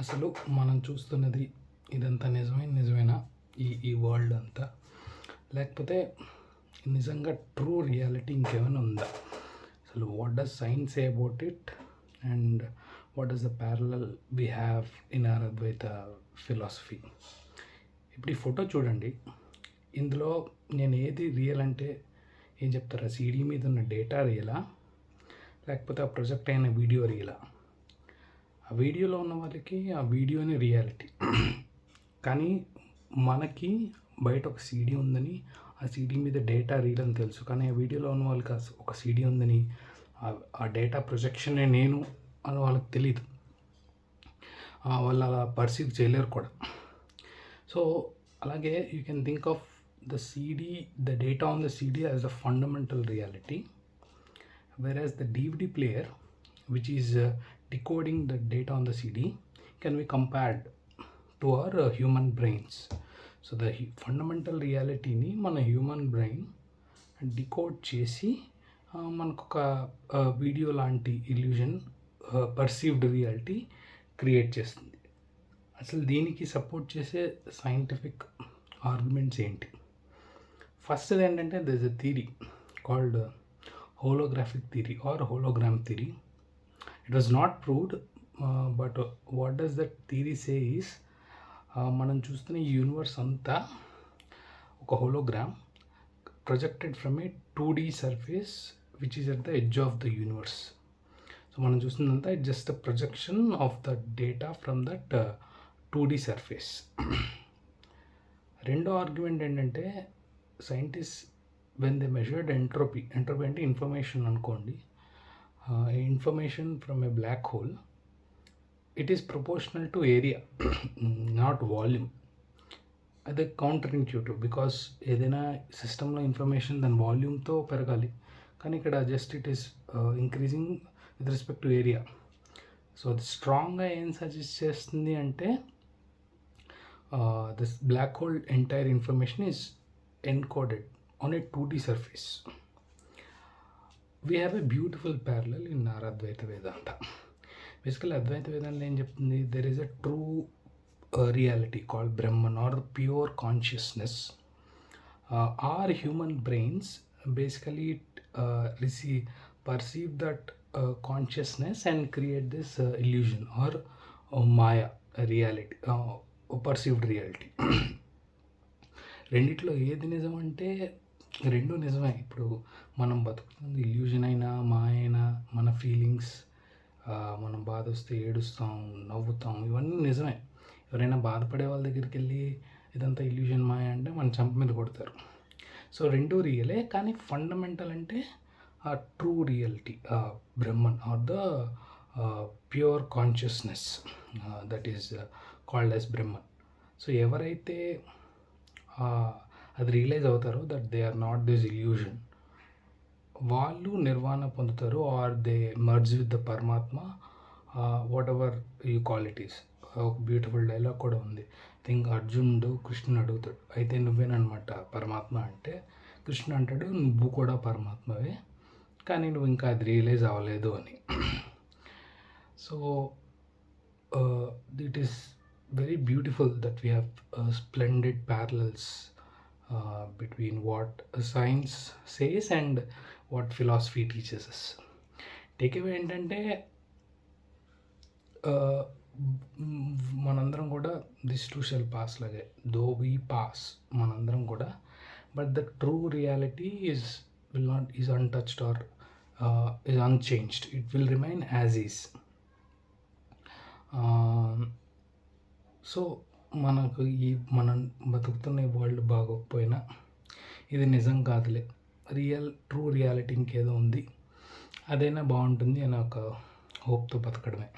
అసలు మనం చూస్తున్నది ఇదంతా నిజమేనా ఈ వరల్డ్ అంతా? లేకపోతే నిజంగా ట్రూ రియాలిటీ ఇంకేమైనా ఉందా? అసలు what does science say about it? And what is the parallel we have in our Advaita philosophy? ఇప్పుడు ఈ ఫోటో చూడండి. ఇందులో నేను ఏది రియల్ అంటే ఏం చెప్తారా? సీడీ మీద ఉన్న డేటా రియలా, లేకపోతే ఆ ప్రొజెక్ట్ అయిన వీడియో రియలా? ఆ వీడియోలో ఉన్న వాళ్ళకి ఆ వీడియోనే రియాలిటీ. కానీ మనకి బయట ఒక సీడీ ఉందని, ఆ సీడీ మీద డేటా రియల్ అని తెలుసు. కానీ ఆ వీడియోలో ఉన్న వాళ్ళకి ఒక సీడీ ఉందని, ఆ డేటా ప్రొజెక్షనే నేను అని వాళ్ళకి తెలీదు. వాళ్ళు అలా పర్సీవ్ చేయలేరు కూడా. సో అలాగే you can think of the data on the CD as the fundamental reality, whereas the DVD player, which is decoding the data on the CD, can be compared to our human brains. So the fundamental reality ni mana human brain decode చేసి మనకు ఒక video లాంటి illusion, perceived reality create చేస్తుంది. అసలు దీనికి support చేసే scientific arguments ఏంటి? First ఏంటంటే there is a theory called holographic theory or hologram theory. It was not proved, but what does that theory say is, మనం చూస్తున్న ఈ యూనివర్స్ అంతా ఒక hologram projected from a 2D surface which is at the edge of the universe. So మనం చూస్తుందంతా it just a projection of the data from that 2D surface. రెండో argument ఏంటంటే, scientist when they measured entropy అంటే information అనుకోండి, information from a black hole, it is proportional to area, not volume. అదే counter intuitive, because ఏదైనా సిస్టంలో information దాని వాల్యూమ్తో పెరగాలి, కానీ ఇక్కడ just it is increasing with respect to area. So అది స్ట్రాంగ్గా ఏం సజెస్ట్ చేస్తుంది అంటే, this black hole entire information is encoded on a 2D surface. We have a beautiful parallel in our Advaita Vedanta. Basically, Advaita Vedanta ఏం చెప్తుంది? There is a true reality called Brahman or pure consciousness. Our human brains basically perceive that consciousness and create this illusion or Maya reality, perceived reality. రెండిట్లో ఏది నిజం అంటే రెండు నిజమే. ఇప్పుడు మనం బతుకుతుంది ఇల్యూజన్ అయినా మాయ అయినా, మన ఫీలింగ్స్, మనం బాధ వస్తే ఏడుస్తాం, నవ్వుతాం, ఇవన్నీ నిజమే. ఎవరైనా బాధపడే వాళ్ళ దగ్గరికి వెళ్ళి ఇదంతా ఇల్యూజన్ మాయ అంటే మన చంప మీద కొడతారు. సో రెండు రియలే, కానీ ఫండమెంటల్ అంటే ఆ true reality, Brahman or the pure consciousness, that is called as Brahman. So ఎవరైతే అది రియలైజ్ అవుతారో that they are not this illusion, వాళ్ళు నిర్వాణ పొందుతారు, or they merge with the Paramatma, whatever you call it is. ఒక బ్యూటిఫుల్ డైలాగ్ కూడా ఉంది. Think అర్జునుడు కృష్ణుని అడుగుతాడు, అయితే నువ్వేనమాట పరమాత్మ అంటే, కృష్ణుడు అంటాడు నువ్వు కూడా పరమాత్మవే, కానీ నువ్వు ఇంకా అది రియలైజ్ అవ్వలేదు అని. So it is very beautiful that we have splendid parallels between what science says and what philosophy teaches us. Takeaway ఏంటంటే, మనందరం కూడా దిస్ టూ షెల్ పాస్ లాగే, దో వీ పాస్ మనందరం కూడా, but the true reality is untouched or is unchanged. It will remain as is. So మనకు మనం బతుకుతున్న ఈ వరల్డ్ బాగోకపోయినా ఇది నిజం కాదులే, ట్రూ రియాలిటీ ఇంకేదో ఉంది, అదైనా బాగుంటుంది అని ఒక హోప్తో బతకడమే.